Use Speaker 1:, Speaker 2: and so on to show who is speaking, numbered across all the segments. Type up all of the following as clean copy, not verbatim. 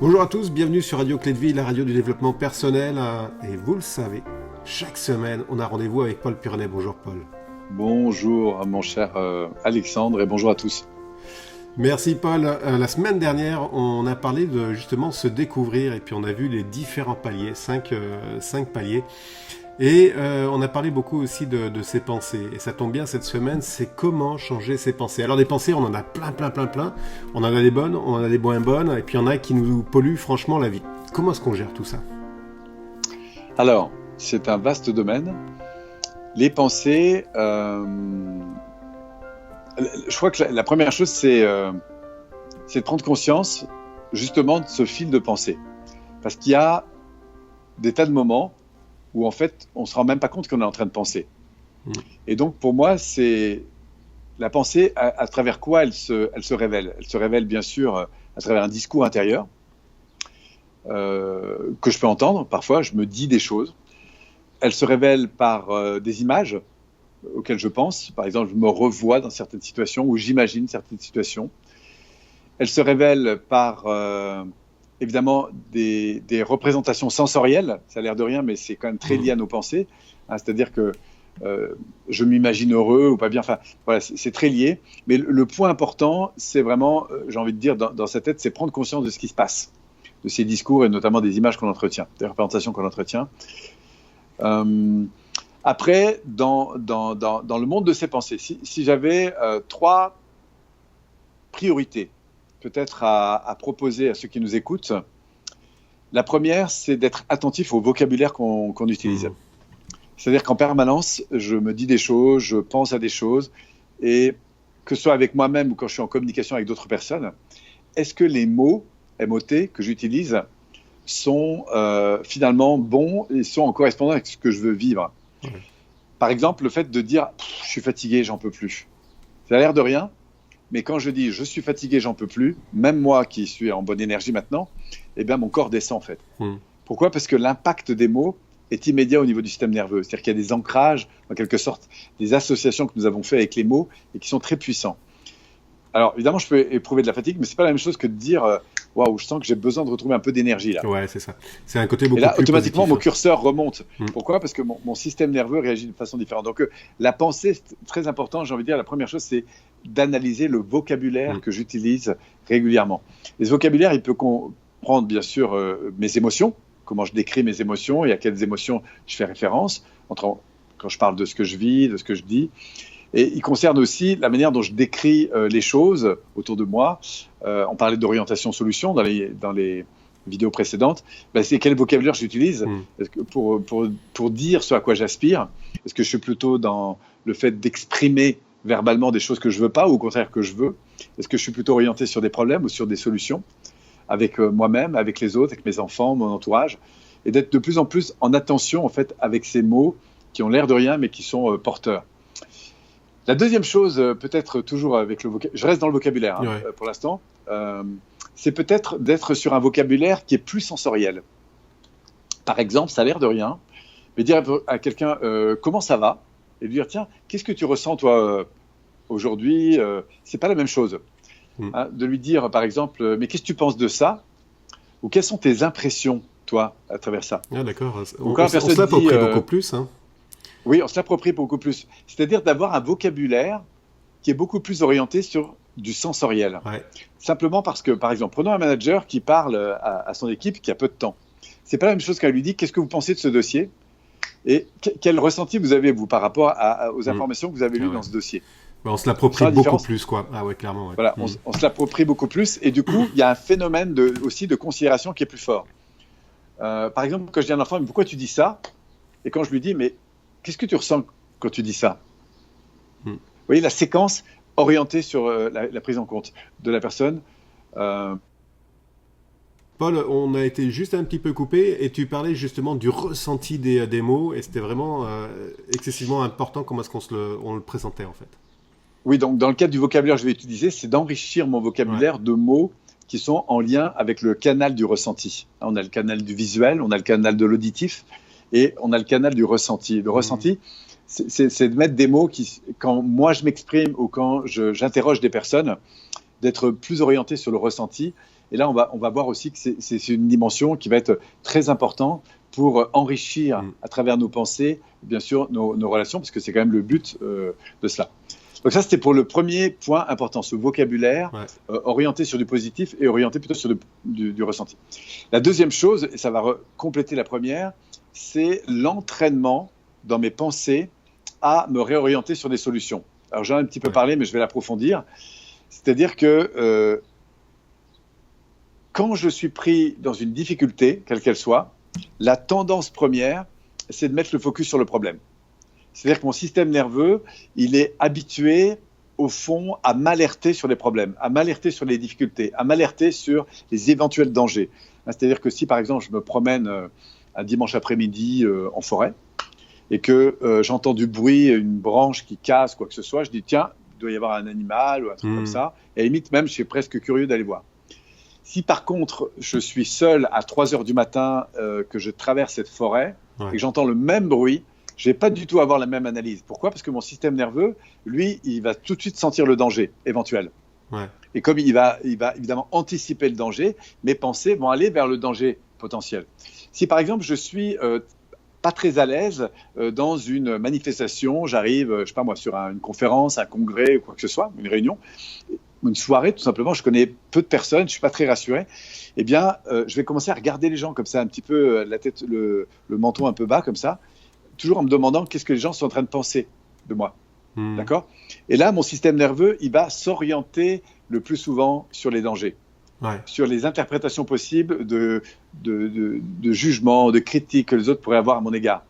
Speaker 1: Bonjour à tous, bienvenue sur Radio Clé de Vie, la radio du développement personnel. Et vous le savez, chaque semaine, on a rendez-vous avec Paul Pironnet. Bonjour Paul.
Speaker 2: Bonjour mon cher Alexandre et bonjour à tous.
Speaker 1: Merci Paul. La semaine dernière, on a parlé de justement se découvrir et puis on a vu les différents paliers, 5 paliers. Et on a parlé beaucoup aussi de ses pensées. Et ça tombe bien, cette semaine, c'est comment changer ses pensées. Alors des pensées, on en a plein. On en a des bonnes, on en a des moins bonnes, et puis il y en a qui nous polluent franchement la vie. Comment est-ce qu'on gère tout ça ?
Speaker 2: Alors, c'est un vaste domaine. Les pensées, je crois que la première chose, c'est de prendre conscience justement de ce fil de pensée. Parce qu'il y a des tas de moments où en fait, on ne se rend même pas compte qu'on est en train de penser. Et donc, pour moi, c'est la pensée à travers quoi elle se révèle. Elle se révèle, bien sûr, à travers un discours intérieur que je peux entendre. Parfois, je me dis des choses. Elle se révèle par des images auxquelles je pense. Par exemple, je me revois dans certaines situations ou j'imagine certaines situations. Elle se révèle par... évidemment, des représentations sensorielles, ça a l'air de rien, mais c'est quand même très lié à nos pensées. C'est-à-dire que je m'imagine heureux ou pas bien. Enfin, voilà, c'est très lié. Mais le point important, c'est vraiment, j'ai envie de dire, dans sa tête, c'est prendre conscience de ce qui se passe, de ces discours et notamment des images qu'on entretient, des représentations qu'on entretient. Après, dans le monde de ces pensées, si j'avais 3 priorités, peut-être à proposer à ceux qui nous écoutent. La première, c'est d'être attentif au vocabulaire qu'on utilise. C'est-à-dire qu'en permanence, je me dis des choses, je pense à des choses, et que ce soit avec moi-même ou quand je suis en communication avec d'autres personnes, est-ce que les mots, MOT, que j'utilise sont finalement bons et sont en correspondance avec ce que je veux vivre. Par exemple, le fait de dire « je suis fatigué, j'en peux plus ». Ça a l'air de rien. Mais quand je dis « je suis fatigué, j'en peux plus », même moi qui suis en bonne énergie maintenant, eh bien mon corps descend en fait. Pourquoi ? Parce que l'impact des mots est immédiat au niveau du système nerveux. C'est-à-dire qu'il y a des ancrages, en quelque sorte, des associations que nous avons faites avec les mots et qui sont très puissants. Alors évidemment, je peux éprouver de la fatigue, mais c'est pas la même chose que de dire « waouh, je sens que j'ai besoin de retrouver un peu d'énergie là ».
Speaker 1: Ouais, c'est ça. C'est un côté beaucoup plus
Speaker 2: positif. Et là, automatiquement,
Speaker 1: positif,
Speaker 2: mon curseur remonte. Pourquoi ? Parce que mon système nerveux réagit de façon différente. Donc la pensée, c'est très important. J'ai envie de dire, la première chose, c'est d'analyser le vocabulaire que j'utilise régulièrement. Et ce vocabulaire, il peut comprendre, bien sûr, mes émotions, comment je décris mes émotions et à quelles émotions je fais référence, quand je parle de ce que je vis, de ce que je dis. Et il concerne aussi la manière dont je décris les choses autour de moi. On parlait d'orientation-solution dans les vidéos précédentes. C'est quel vocabulaire j'utilise pour dire ce à quoi j'aspire. Est-ce que je suis plutôt dans le fait d'exprimer verbalement des choses que je veux pas ou au contraire que je veux ? Est-ce que je suis plutôt orienté sur des problèmes ou sur des solutions avec moi-même, avec les autres, avec mes enfants, mon entourage, et d'être de plus en plus en attention en fait avec ces mots qui ont l'air de rien mais qui sont porteurs. La deuxième chose, peut-être toujours avec le vocabulaire, je reste dans le vocabulaire pour l'instant, c'est peut-être d'être sur un vocabulaire qui est plus sensoriel. Par exemple, ça a l'air de rien, mais dire à quelqu'un comment ça va ? Et lui dire, tiens, qu'est-ce que tu ressens, toi, aujourd'hui ? C'est pas la même chose. De lui dire, par exemple, mais qu'est-ce que tu penses de ça ? Ou quelles sont tes impressions, toi, à travers ça ?
Speaker 1: Ah, d'accord. On se l'approprie beaucoup plus.
Speaker 2: Oui, on se l'approprie beaucoup plus. C'est-à-dire d'avoir un vocabulaire qui est beaucoup plus orienté sur du sensoriel. Simplement parce que, par exemple, prenons un manager qui parle à son équipe qui a peu de temps. C'est pas la même chose qu'elle lui dit, qu'est-ce que vous pensez de ce dossier ? Et quel ressenti vous avez, vous, par rapport aux informations que vous avez lues dans ce dossier ?
Speaker 1: On se l'approprie beaucoup plus, quoi. Ah ouais, clairement. Ouais.
Speaker 2: Voilà, on se l'approprie beaucoup plus. Et du coup, il y a un phénomène aussi de considération qui est plus fort. Par exemple, quand je dis à un enfant, mais pourquoi tu dis ça ? Et quand je lui dis, mais qu'est-ce que tu ressens quand tu dis ça ? Vous voyez, la séquence orientée sur la prise en compte de la personne.
Speaker 1: Paul, on a été juste un petit peu coupé et tu parlais justement du ressenti des mots et c'était vraiment excessivement important comment est-ce qu'on le présentait en fait.
Speaker 2: Oui, donc dans le cadre du vocabulaire que je vais utiliser, c'est d'enrichir mon vocabulaire de mots qui sont en lien avec le canal du ressenti. On a le canal du visuel, on a le canal de l'auditif et on a le canal du ressenti. Le ressenti, c'est de mettre des mots qui, quand moi je m'exprime ou quand j'interroge des personnes, d'être plus orienté sur le ressenti Et là, on va voir aussi que c'est une dimension qui va être très importante pour enrichir à travers nos pensées, bien sûr, nos relations, parce que c'est quand même le but de cela. Donc ça, c'était pour le premier point important, ce vocabulaire orienté sur du positif et orienté plutôt sur du ressenti. La deuxième chose, et ça va compléter la première, c'est l'entraînement dans mes pensées à me réorienter sur des solutions. Alors j'en ai un petit peu parlé, mais je vais l'approfondir. C'est-à-dire que quand je suis pris dans une difficulté, quelle qu'elle soit, la tendance première, c'est de mettre le focus sur le problème. C'est-à-dire que mon système nerveux, il est habitué, au fond, à m'alerter sur les problèmes, à m'alerter sur les difficultés, à m'alerter sur les éventuels dangers. C'est-à-dire que si, par exemple, je me promène un dimanche après-midi en forêt et que j'entends du bruit, une branche qui casse, quoi que ce soit, je dis, tiens, il doit y avoir un animal ou un truc comme ça. Et à la limite, même, je suis presque curieux d'aller voir. Si, par contre, je suis seul à 3 heures du matin, que je traverse cette forêt et que j'entends le même bruit, je ne vais pas du tout avoir la même analyse. Pourquoi ? Parce que mon système nerveux, lui, il va tout de suite sentir le danger éventuel. Et comme il va évidemment anticiper le danger, mes pensées vont aller vers le danger potentiel. Si par exemple je suis pas très à l'aise dans une manifestation, j'arrive, je sais pas moi, sur une conférence, un congrès ou quoi que ce soit, une réunion, une soirée tout simplement, je connais peu de personnes, je suis pas très rassuré, eh bien je vais commencer à regarder les gens comme ça, un petit peu la tête, le menton un peu bas comme ça, toujours en me demandant qu'est-ce que les gens sont en train de penser de moi. D'accord ? Et là, mon système nerveux, il va s'orienter le plus souvent sur les dangers, sur les interprétations possibles de jugements, de critiques que les autres pourraient avoir à mon égard.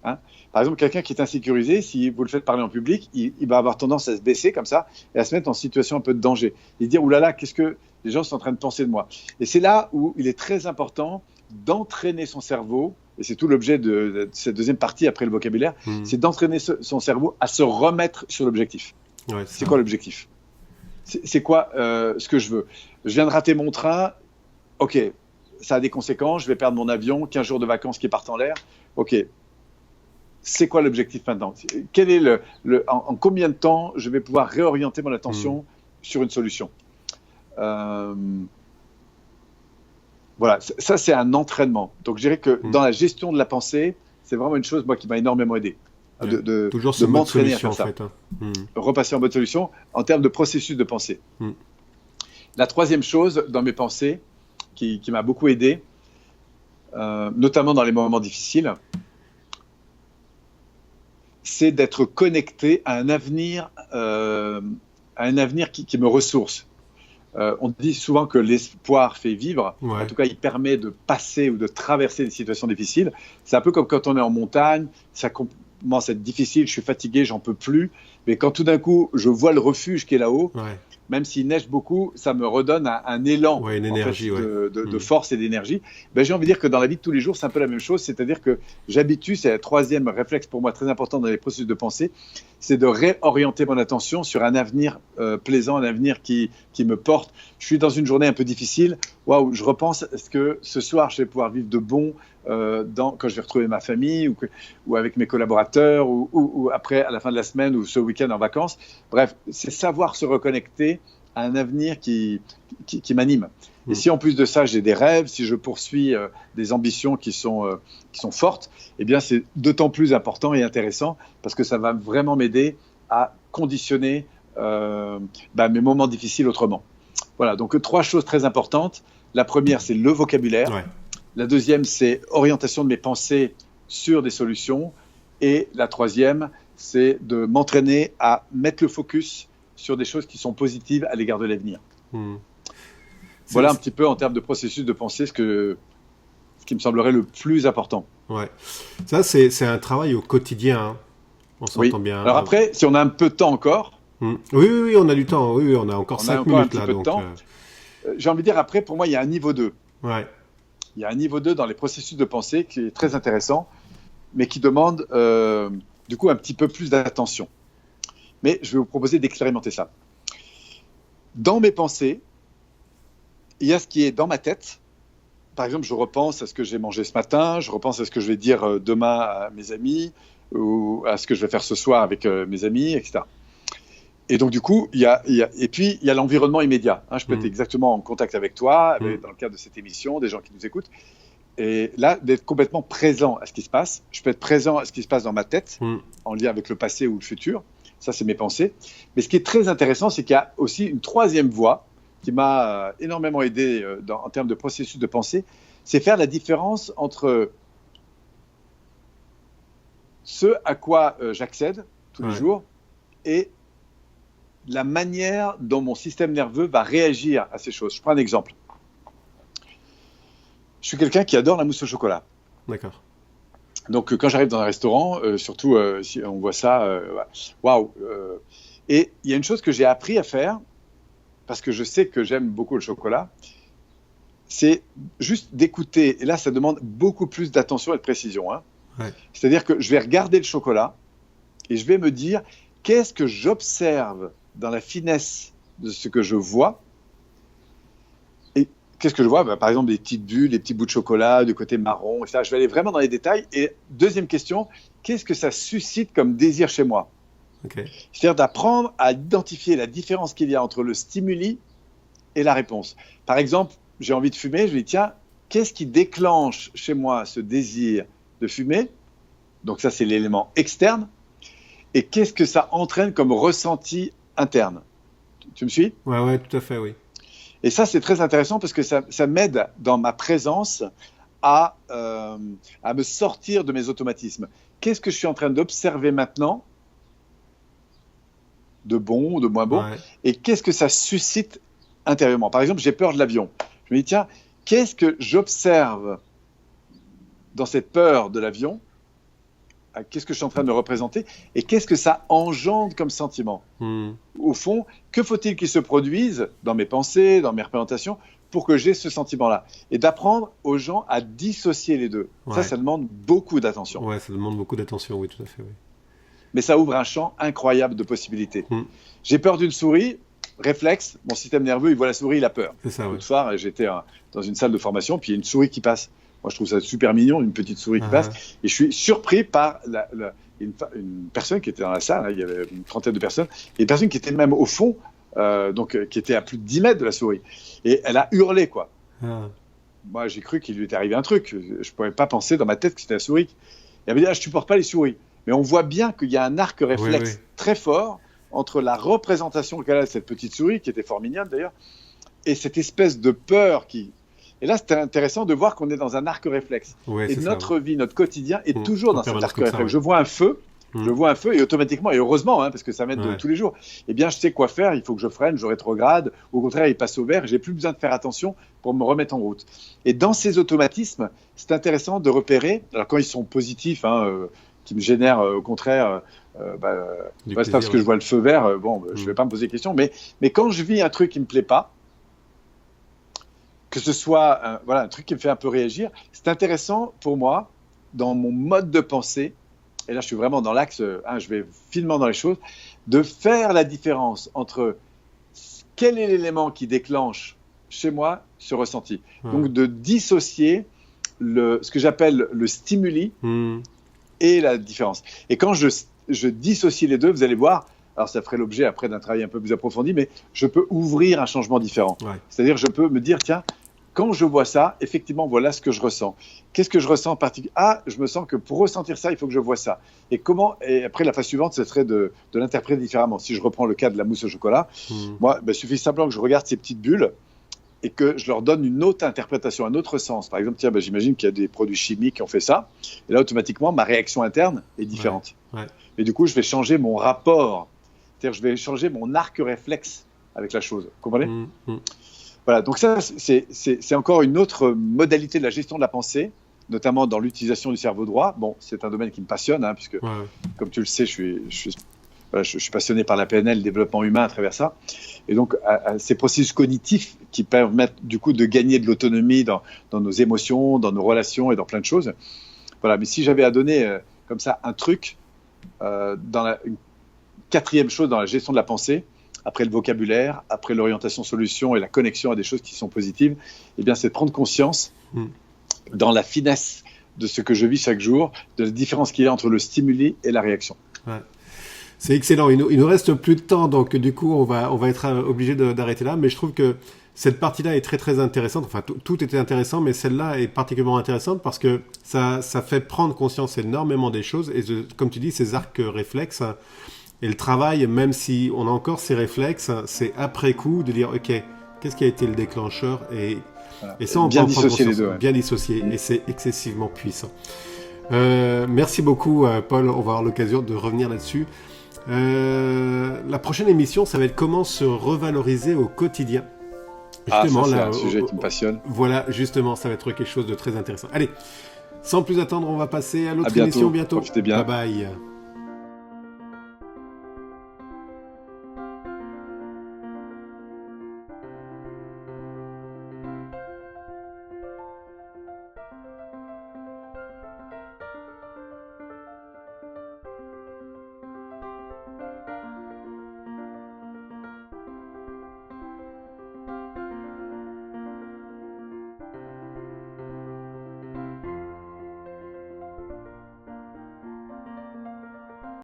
Speaker 2: Hein ? Par exemple, quelqu'un qui est insécurisé, si vous le faites parler en public, il va avoir tendance à se baisser comme ça et à se mettre en situation un peu de danger. Et dire, oulala, qu'est-ce que les gens sont en train de penser de moi ? Et c'est là où il est très important d'entraîner son cerveau, et c'est tout l'objet de cette deuxième partie après le vocabulaire, c'est d'entraîner son cerveau à se remettre sur l'objectif. C'est quoi l'objectif ? C'est quoi ce que je veux ? Je viens de rater mon train, ok, ça a des conséquences, je vais perdre mon avion, 15 jours de vacances qui partent en l'air, ok. C'est quoi l'objectif maintenant ? Quel est en combien de temps je vais pouvoir réorienter mon attention sur une solution ? Voilà, ça c'est un entraînement. Donc je dirais que dans la gestion de la pensée, c'est vraiment une chose moi qui m'a énormément aidé.
Speaker 1: Toujours
Speaker 2: de m'entraîner à faire
Speaker 1: ça.
Speaker 2: En fait, repasser en mode solution en termes de processus de pensée. La troisième chose dans mes pensées qui m'a beaucoup aidé, notamment dans les moments difficiles, c'est d'être connecté à un avenir qui me ressource. On dit souvent que l'espoir fait vivre. En tout cas, il permet de passer ou de traverser des situations difficiles. C'est un peu comme quand on est en montagne, ça commence à être difficile, je suis fatigué, j'en peux plus. Mais quand tout d'un coup, je vois le refuge qui est là-haut, même s'il neige beaucoup, ça me redonne un élan
Speaker 1: une énergie,
Speaker 2: de force et d'énergie. Ben, j'ai envie de dire que dans la vie de tous les jours, c'est un peu la même chose. C'est-à-dire que j'habitue, c'est le troisième réflexe pour moi très important dans les processus de pensée, c'est de réorienter mon attention sur un avenir plaisant, un avenir qui me porte. Je suis dans une journée un peu difficile. Waouh, je repense, est-ce que ce soir, je vais pouvoir vivre de bon quand je vais retrouver ma famille ou avec mes collaborateurs ou après, à la fin de la semaine ou ce week-end en vacances. Bref, c'est savoir se reconnecter à un avenir qui m'anime. Et si en plus de ça, j'ai des rêves, si je poursuis des ambitions qui sont fortes, eh bien c'est d'autant plus important et intéressant parce que ça va vraiment m'aider à conditionner mes moments difficiles autrement. Voilà, donc 3 choses très importantes. La première, c'est le vocabulaire. La deuxième, c'est orientation de mes pensées sur des solutions. Et la troisième, c'est de m'entraîner à mettre le focus sur des choses qui sont positives à l'égard de l'avenir. Voilà un petit peu en termes de processus de pensée ce qui me semblerait le plus important.
Speaker 1: Ça, c'est un travail au quotidien. Hein. On s'entend bien.
Speaker 2: Alors après, si on a un peu de temps encore...
Speaker 1: Oui, on a du temps. Oui, on a encore 5 minutes là. Donc,
Speaker 2: j'ai envie de dire, après, pour moi, il y a un niveau 2.
Speaker 1: Il
Speaker 2: y a un niveau 2 dans les processus de pensée qui est très intéressant, mais qui demande du coup un petit peu plus d'attention. Mais je vais vous proposer d'expérimenter ça. Dans mes pensées, il y a ce qui est dans ma tête. Par exemple, je repense à ce que j'ai mangé ce matin, je repense à ce que je vais dire demain à mes amis, ou à ce que je vais faire ce soir avec mes amis, etc. Et donc, du coup, et puis, il y a l'environnement immédiat. Hein. Je peux être exactement en contact avec toi, dans le cadre de cette émission, des gens qui nous écoutent. Et là, d'être complètement présent à ce qui se passe. Je peux être présent à ce qui se passe dans ma tête, en lien avec le passé ou le futur. Ça, c'est mes pensées. Mais ce qui est très intéressant, c'est qu'il y a aussi une troisième voie qui m'a énormément aidé en termes de processus de pensée. C'est faire la différence entre ce à quoi j'accède tous les jours et la manière dont mon système nerveux va réagir à ces choses. Je prends un exemple. Je suis quelqu'un qui adore la mousse au chocolat.
Speaker 1: D'accord.
Speaker 2: Donc, quand j'arrive dans un restaurant, surtout si on voit ça, waouh. Et il y a une chose que j'ai appris à faire, parce que je sais que j'aime beaucoup le chocolat, c'est juste d'écouter. Et là, ça demande beaucoup plus d'attention et de précision. Hein.
Speaker 1: Ouais.
Speaker 2: C'est-à-dire que je vais regarder le chocolat et je vais me dire qu'est-ce que j'observe dans la finesse de ce que je vois. Et qu'est-ce que je vois ? Par exemple, des petites bulles, des petits bouts de chocolat, du côté marron, etc. Je vais aller vraiment dans les détails. Et deuxième question, qu'est-ce que ça suscite comme désir chez moi ?
Speaker 1: Okay.
Speaker 2: C'est-à-dire d'apprendre à identifier la différence qu'il y a entre le stimuli et la réponse. Par exemple, j'ai envie de fumer, je me dis tiens, qu'est-ce qui déclenche chez moi ce désir de fumer ? Donc ça, c'est l'élément externe. Et qu'est-ce que ça entraîne comme ressenti interne ? Tu me suis ?
Speaker 1: Ouais, tout à fait, oui.
Speaker 2: Et ça, c'est très intéressant parce que ça m'aide dans ma présence à me sortir de mes automatismes. Qu'est-ce que je suis en train d'observer maintenant ? De bon ou de moins bon, et qu'est-ce que ça suscite intérieurement. Par exemple, j'ai peur de l'avion. Je me dis, tiens, qu'est-ce que j'observe dans cette peur de l'avion ? Qu'est-ce que je suis en train de représenter ? Et qu'est-ce que ça engendre comme sentiment ? Au fond, que faut-il qu'il se produise dans mes pensées, dans mes représentations, pour que j'ai ce sentiment-là ? Et d'apprendre aux gens à dissocier les deux. Ça demande beaucoup d'attention.
Speaker 1: Ouais, ça demande beaucoup d'attention, oui, tout à fait, oui.
Speaker 2: Mais ça ouvre un champ incroyable de possibilités. J'ai peur d'une souris, réflexe, mon système nerveux, il voit la souris, il a peur.
Speaker 1: C'est ça,
Speaker 2: L'autre soir, j'étais dans une salle de formation, puis il y a une souris qui passe. Moi, je trouve ça super mignon, une petite souris qui passe. Et je suis surpris par une personne qui était dans la salle, hein, il y avait une trentaine de personnes, et une personne qui était même au fond, qui était à plus de 10 mètres de la souris. Et elle a hurlé, quoi. Moi, j'ai cru qu'il lui était arrivé un truc. Je ne pouvais pas penser dans ma tête que c'était la souris. Et elle m'a dit, je ne supporte pas les souris. Mais on voit bien qu'il y a un arc réflexe très fort entre la représentation qu'elle a de cette petite souris, qui était fort mignonne d'ailleurs, et cette espèce de peur qui... Et là, c'était intéressant de voir qu'on est dans un arc réflexe. Et notre vie, notre quotidien est toujours dans cet arc réflexe. Je vois un feu, et automatiquement, et heureusement, hein, parce que ça m'aide tous les jours, eh bien, je sais quoi faire, il faut que je freine, je rétrograde, ou au contraire, il passe au vert, j'ai plus besoin de faire attention pour me remettre en route. Et dans ces automatismes, c'est intéressant de repérer, alors quand ils sont positifs, qui me génèrent au contraire, c'est pas parce que je vois le feu vert, je vais pas me poser de questions, mais quand je vis un truc qui me plaît pas, que ce soit un truc qui me fait un peu réagir, c'est intéressant pour moi, dans mon mode de pensée, et là je suis vraiment dans l'axe, je vais finement dans les choses, de faire la différence entre quel est l'élément qui déclenche chez moi ce ressenti. Donc de dissocier ce que j'appelle le stimuli et la différence. Et quand je dissocie les deux, vous allez voir, alors ça ferait l'objet après d'un travail un peu plus approfondi, mais je peux ouvrir un changement différent. C'est-à-dire je peux me dire, tiens, quand je vois ça, effectivement, voilà ce que je ressens. Qu'est-ce que je ressens en particulier ? Je me sens que pour ressentir ça, il faut que je vois ça. Et après, la phase suivante, ce serait de l'interpréter différemment. Si je reprends le cas de la mousse au chocolat, moi, il suffit simplement que je regarde ces petites bulles et que je leur donne une autre interprétation, un autre sens. Par exemple, j'imagine qu'il y a des produits chimiques qui ont fait ça. Et là, automatiquement, ma réaction interne est différente. Et du coup, je vais changer mon rapport. C'est-à-dire, je vais changer mon arc réflexe avec la chose. Vous comprenez ? Voilà, donc ça, c'est encore une autre modalité de la gestion de la pensée, notamment dans l'utilisation du cerveau droit. Bon, c'est un domaine qui me passionne, puisque, comme tu le sais, je suis passionné par la PNL, le développement humain à travers ça. Et donc, ces processus cognitifs qui permettent du coup de gagner de l'autonomie dans nos émotions, dans nos relations et dans plein de choses. Voilà, mais si j'avais à donner comme ça un truc, une quatrième chose dans la gestion de la pensée, après le vocabulaire, après l'orientation solution et la connexion à des choses qui sont positives, eh bien, c'est de prendre conscience dans la finesse de ce que je vis chaque jour, de la différence qu'il y a entre le stimuli et la réaction.
Speaker 1: C'est excellent. Il nous reste plus de temps, donc du coup, on va être obligé d'arrêter là. Mais je trouve que cette partie-là est très très intéressante. Enfin, tout était intéressant, mais celle-là est particulièrement intéressante parce que ça fait prendre conscience énormément des choses. Et comme tu dis, ces arcs réflexes et le travail, même si on a encore ces réflexes, c'est après coup de dire, ok, qu'est-ce qui a été le déclencheur et ça, on
Speaker 2: bien
Speaker 1: peut en prendre
Speaker 2: dissocier
Speaker 1: conscience,
Speaker 2: les deux. Ouais.
Speaker 1: bien dissocier, et c'est excessivement puissant. Merci beaucoup, Paul. On va avoir l'occasion de revenir là-dessus. La prochaine émission, ça va être comment se revaloriser au quotidien.
Speaker 2: Justement, c'est un sujet qui me passionne.
Speaker 1: Voilà, justement, ça va être quelque chose de très intéressant. Allez, sans plus attendre, on va passer à l'autre émission bientôt.
Speaker 2: Profitez bien.
Speaker 1: Bye bye.